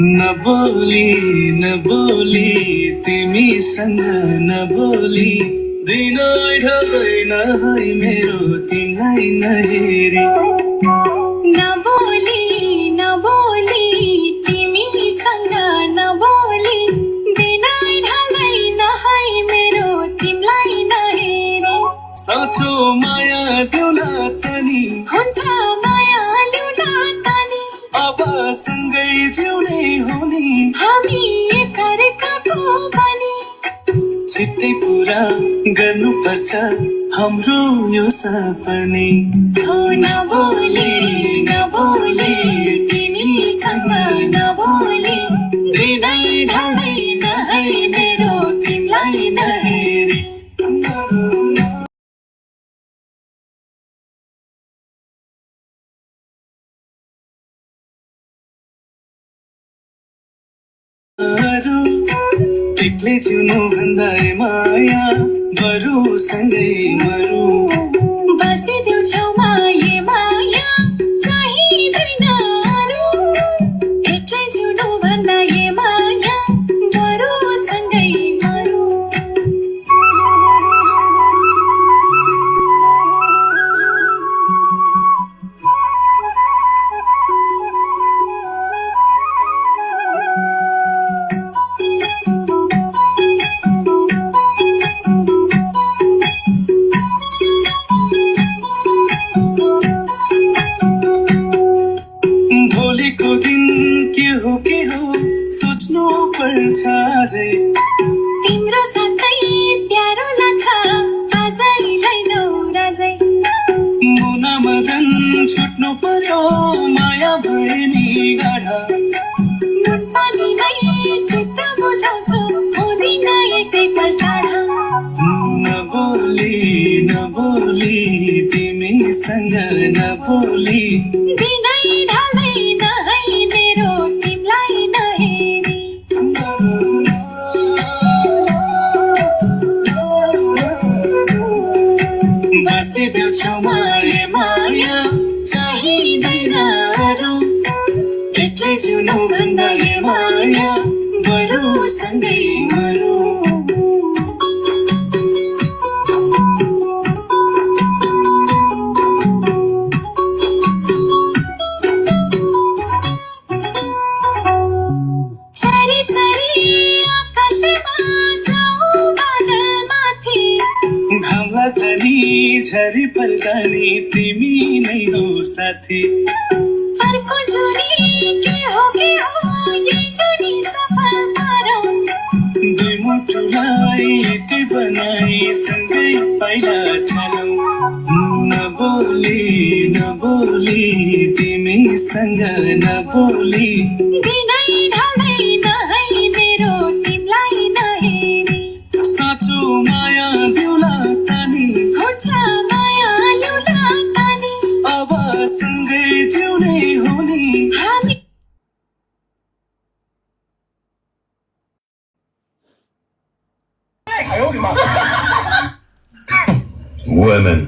नबोली नबोली तिमीसँग नबोली दिन ढल्दैन है मेरो तिमीलाई नहेरी नबोली नबोली तिमीसँग नबोली दिन ढल्दैन है मेरो तिमीलाई नहेरी साँचो माया देउला तनी हुन्छ माया ल्याउला तनी अब सँगै जिउने हो नि हामी एकअर्काको बनी छिट्टै पुरा गर्नुपर्छ हाम्रो यो सपनी हो नबोली नबोली तिमीसँग नबोली दिनै ढल्दैन है मेरो तिमीलाई नहेरी एक्लै चुनु भन्दा माया बरु सँगै मरु बसिदेऊ छेउमा ये माया चाहिँदैन अरू एक्लै जिउनु भन्दा ये माया बरु सँगै मरु भोलिको दिन के हो सोच्नु पर्छ अझै तिम्रो साथै प्यारो लाग्छ आजै लैजाऊ राजै मुना मदन छुट्नु पर्यो माया भए नि गाढा नुन पानीमै चित्त बुझाउँछु हुँदिन एकै पल टाढा नबोली नबोली तिमीसँग नबोली दिनै ढल्दैन है मेरो तिमीलाई नहेरी बसिदेऊ छेउमा ए माया चाहिँदैन अरू एक्लै जिउनु भन्दा ए माया बरु सँगै मरु सरी सरी आकाशमा जाऊ बादलमाथि घाम लाग्दा झरी पर्दा नि तिमी नै हो साथी अर्को जुनी के हो यही जुनी सफल पारौँ दुई मुटुलाई एकै बनाई सँगै पाइला चलौँ नबोली नबोली तिमीसँग नबोली दिनै ढल्दैन है मेरो तिमीलाई नहेरी साँचो माया देउला तानी हुन्छ माया ल्याउला तानी अब सँगै जिउने हो नि हामी Women.